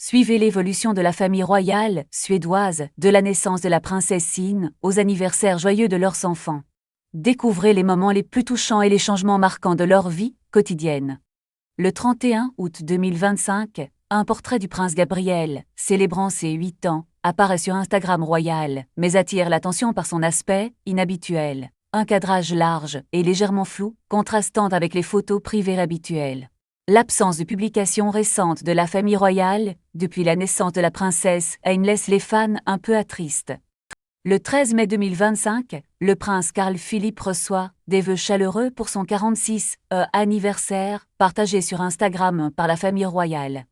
Suivez l'évolution de la famille royale suédoise, de la naissance de la princesse Sine aux anniversaires joyeux de leurs enfants. Découvrez les moments les plus touchants et les changements marquants de leur vie quotidienne. Le 31 août 2025, un portrait du prince Gabriel, célébrant ses 8 ans, apparaît sur Instagram royal, mais attire l'attention par son aspect inhabituel. Un cadrage large et légèrement flou, contrastant avec les photos privées habituelles. L'absence de publication récente de la famille royale, depuis la naissance de la princesse, laisse les fans un peu attristes. Le 13 mai 2025, le prince Carl Philippe reçoit des vœux chaleureux pour son 46e anniversaire, partagé sur Instagram par la famille royale.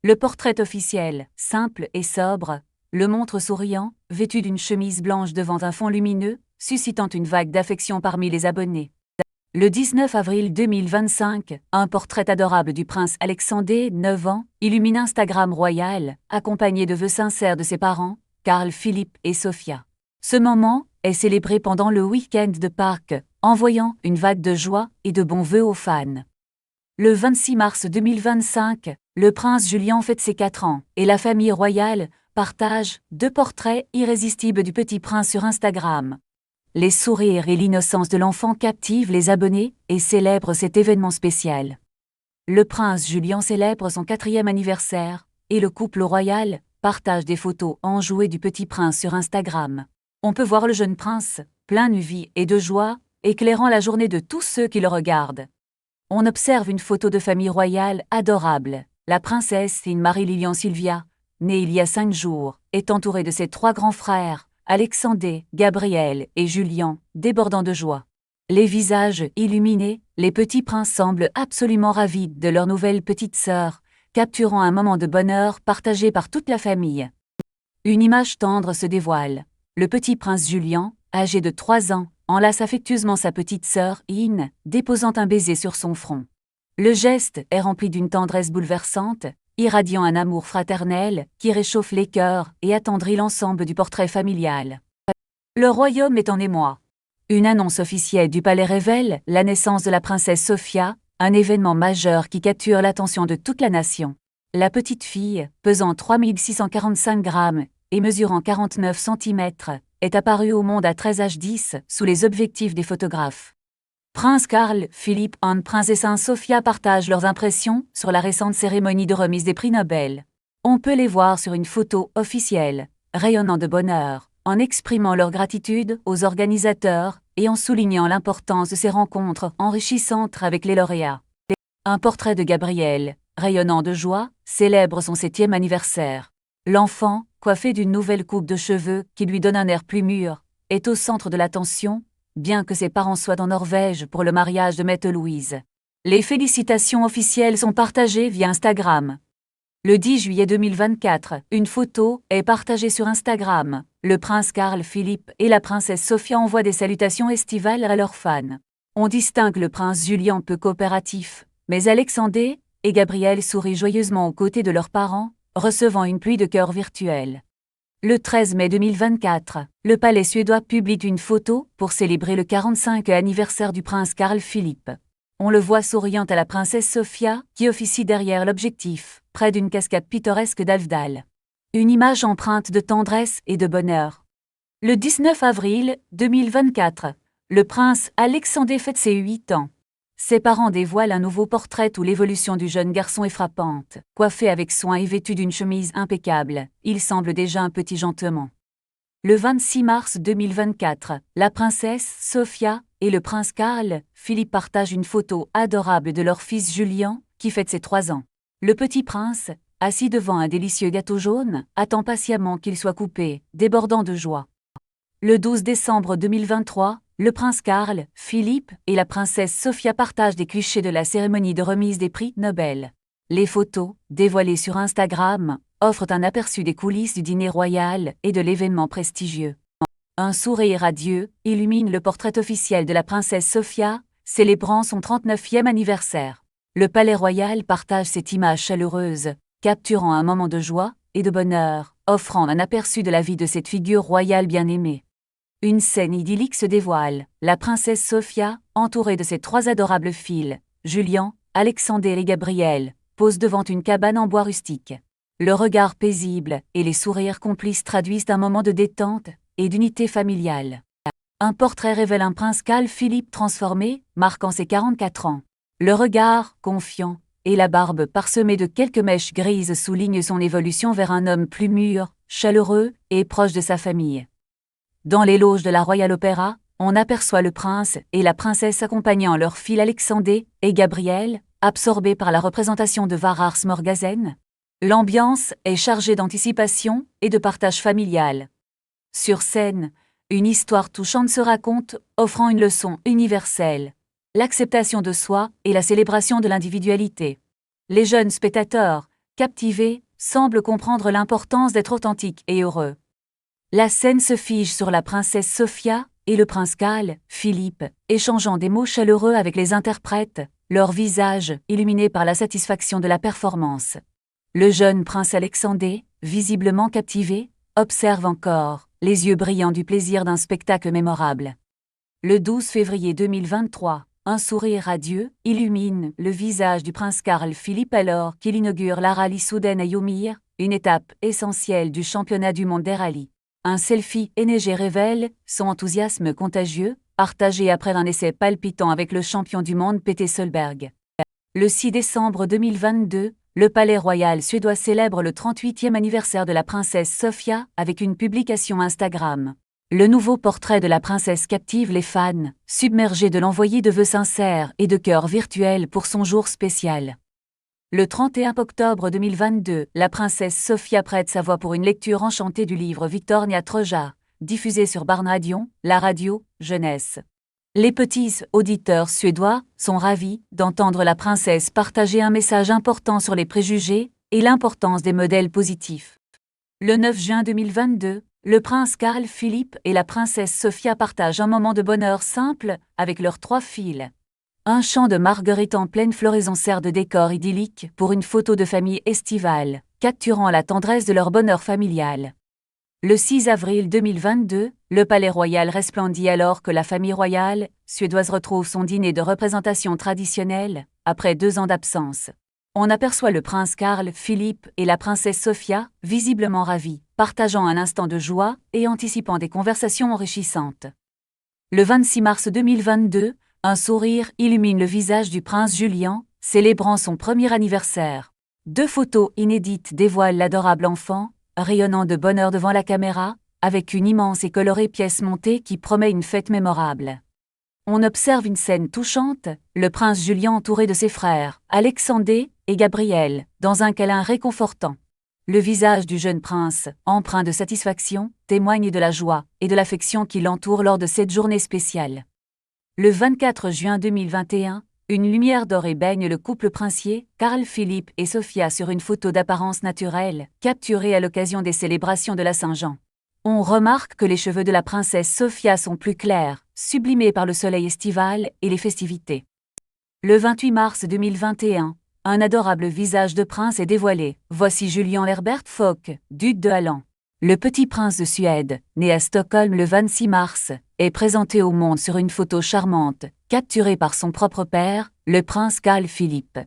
Le portrait officiel, simple et sobre, le montre souriant, vêtu d'une chemise blanche devant un fond lumineux, suscitant une vague d'affection parmi les abonnés. Le 19 avril 2025, un portrait adorable du prince Alexandre, 9 ans, illumine Instagram royal, accompagné de vœux sincères de ses parents, Carl Philippe et Sophia. Ce moment est célébré pendant le week-end de Pâques, envoyant une vague de joie et de bons vœux aux fans. Le 26 mars 2025, le prince Julien fête ses 4 ans, et la famille royale partage 2 portraits irrésistibles du petit prince sur Instagram. Les sourires et l'innocence de l'enfant captivent les abonnés et célèbrent cet événement spécial. Le prince Julien célèbre son 4e anniversaire, et le couple royal partage des photos enjouées du petit prince sur Instagram. On peut voir le jeune prince, plein de vie et de joie, éclairant la journée de tous ceux qui le regardent. On observe une photo de famille royale adorable. La princesse Marie-Lilian Sylvia, née il y a 5 jours, est entourée de ses 3 grands frères, Alexandre, Gabriel et Julien, débordant de joie. Les visages illuminés, les petits princes semblent absolument ravis de leur nouvelle petite sœur, capturant un moment de bonheur partagé par toute la famille. Une image tendre se dévoile. Le petit prince Julien, âgé de 3 ans, enlace affectueusement sa petite sœur, déposant un baiser sur son front. Le geste est rempli d'une tendresse bouleversante, irradiant un amour fraternel qui réchauffe les cœurs et attendrit l'ensemble du portrait familial. Le royaume est en émoi. Une annonce officielle du palais révèle la naissance de la princesse Sophia, un événement majeur qui capture l'attention de toute la nation. La petite fille, pesant 3645 grammes et mesurant 49 cm, est apparue au monde à 13h10 sous les objectifs des photographes. Prince Carl Philippe et princesse Sophia partagent leurs impressions sur la récente cérémonie de remise des prix Nobel. On peut les voir sur une photo officielle, rayonnant de bonheur, en exprimant leur gratitude aux organisateurs et en soulignant l'importance de ces rencontres enrichissantes avec les lauréats. Un portrait de Gabriel, rayonnant de joie, célèbre son 7e anniversaire. L'enfant, coiffé d'une nouvelle coupe de cheveux qui lui donne un air plus mûr, est au centre de l'attention, bien que ses parents soient en Norvège pour le mariage de Mette Louise. Les félicitations officielles sont partagées via Instagram. Le 10 juillet 2024, une photo est partagée sur Instagram. Le prince Carl Philippe et la princesse Sophia envoient des salutations estivales à leurs fans. On distingue le prince Julien peu coopératif, mais Alexandre et Gabriel sourient joyeusement aux côtés de leurs parents, recevant une pluie de cœurs virtuels. Le 13 mai 2024, le palais suédois publie une photo pour célébrer le 45e anniversaire du prince Carl Philippe. On le voit souriant à la princesse Sophia, qui officie derrière l'objectif, près d'une cascade pittoresque d'Alvdal. Une image empreinte de tendresse et de bonheur. Le 19 avril 2024, le prince Alexandre fête ses 8 ans. Ses parents dévoilent un nouveau portrait où l'évolution du jeune garçon est frappante. Coiffé avec soin et vêtu d'une chemise impeccable, il semble déjà un petit gentleman. Le 26 mars 2024, la princesse Sophia et le prince Carl Philippe partagent une photo adorable de leur fils Julien, qui fête ses 3 ans. Le petit prince, assis devant un délicieux gâteau jaune, attend patiemment qu'il soit coupé, débordant de joie. Le 12 décembre 2023, le prince Carl Philippe et la princesse Sophia partagent des clichés de la cérémonie de remise des prix Nobel. Les photos, dévoilées sur Instagram, offrent un aperçu des coulisses du dîner royal et de l'événement prestigieux. Un sourire radieux illumine le portrait officiel de la princesse Sophia, célébrant son 39e anniversaire. Le palais royal partage cette image chaleureuse, capturant un moment de joie et de bonheur, offrant un aperçu de la vie de cette figure royale bien-aimée. Une scène idyllique se dévoile, la princesse Sophia, entourée de ses 3 adorables fils, Julien, Alexandre et Gabriel, pose devant une cabane en bois rustique. Le regard paisible et les sourires complices traduisent un moment de détente et d'unité familiale. Un portrait révèle un prince Carl Philippe transformé, marquant ses 44 ans. Le regard, confiant, et la barbe parsemée de quelques mèches grises soulignent son évolution vers un homme plus mûr, chaleureux et proche de sa famille. Dans les loges de la Royal Opera, on aperçoit le prince et la princesse accompagnant leurs filles Alexandé et Gabrielle, absorbés par la représentation de Varar Smorgashen. L'ambiance est chargée d'anticipation et de partage familial. Sur scène, une histoire touchante se raconte, offrant une leçon universelle. L'acceptation de soi et la célébration de l'individualité. Les jeunes spectateurs, captivés, semblent comprendre l'importance d'être authentiques et heureux. La scène se fige sur la princesse Sophia et le prince Carl Philippe, échangeant des mots chaleureux avec les interprètes, leurs visages illuminés par la satisfaction de la performance. Le jeune prince Alexandé, visiblement captivé, observe encore, les yeux brillants du plaisir d'un spectacle mémorable. Le 12 février 2023, un sourire radieux illumine le visage du prince Carl Philippe alors qu'il inaugure la rallye soudaine à Yomir, une étape essentielle du championnat du monde des rallyes. Un selfie éneigé révèle son enthousiasme contagieux, partagé après un essai palpitant avec le champion du monde Petter Solberg. Le 6 décembre 2022, le Palais Royal suédois célèbre le 38e anniversaire de la princesse Sofia avec une publication Instagram. Le nouveau portrait de la princesse captive les fans, submergés de l'envoyer de vœux sincères et de cœurs virtuels pour son jour spécial. Le 31 octobre 2022, la princesse Sofia prête sa voix pour une lecture enchantée du livre Victoria Troja, diffusé sur Barnradion, la radio jeunesse. Les petits auditeurs suédois sont ravis d'entendre la princesse partager un message important sur les préjugés et l'importance des modèles positifs. Le 9 juin 2022, le prince Carl Philippe et la princesse Sophia partagent un moment de bonheur simple avec leurs 3 filles. Un champ de marguerites en pleine floraison sert de décor idyllique pour une photo de famille estivale, capturant la tendresse de leur bonheur familial. Le 6 avril 2022, le Palais Royal resplendit alors que la famille royale suédoise retrouve son dîner de représentation traditionnelle, après 2 ans d'absence. On aperçoit le prince Carl Philippe et la princesse Sophia, visiblement ravis, partageant un instant de joie et anticipant des conversations enrichissantes. Le 26 mars 2022, un sourire illumine le visage du prince Julian, célébrant son premier anniversaire. 2 photos inédites dévoilent l'adorable enfant, rayonnant de bonheur devant la caméra, avec une immense et colorée pièce montée qui promet une fête mémorable. On observe une scène touchante, le prince Julian entouré de ses frères, Alexandé et Gabrielle, dans un câlin réconfortant. Le visage du jeune prince, empreint de satisfaction, témoigne de la joie et de l'affection qui l'entoure lors de cette journée spéciale. Le 24 juin 2021, une lumière dorée baigne le couple princier, Carl Philippe et Sophia sur une photo d'apparence naturelle, capturée à l'occasion des célébrations de la Saint-Jean. On remarque que les cheveux de la princesse Sophia sont plus clairs, sublimés par le soleil estival et les festivités. Le 28 mars 2021, un adorable visage de prince est dévoilé. Voici Julian Herbert Fock, duc de Halland. Le petit prince de Suède, né à Stockholm le 26 mars, est présenté au monde sur une photo charmante, capturée par son propre père, le prince Carl Philippe.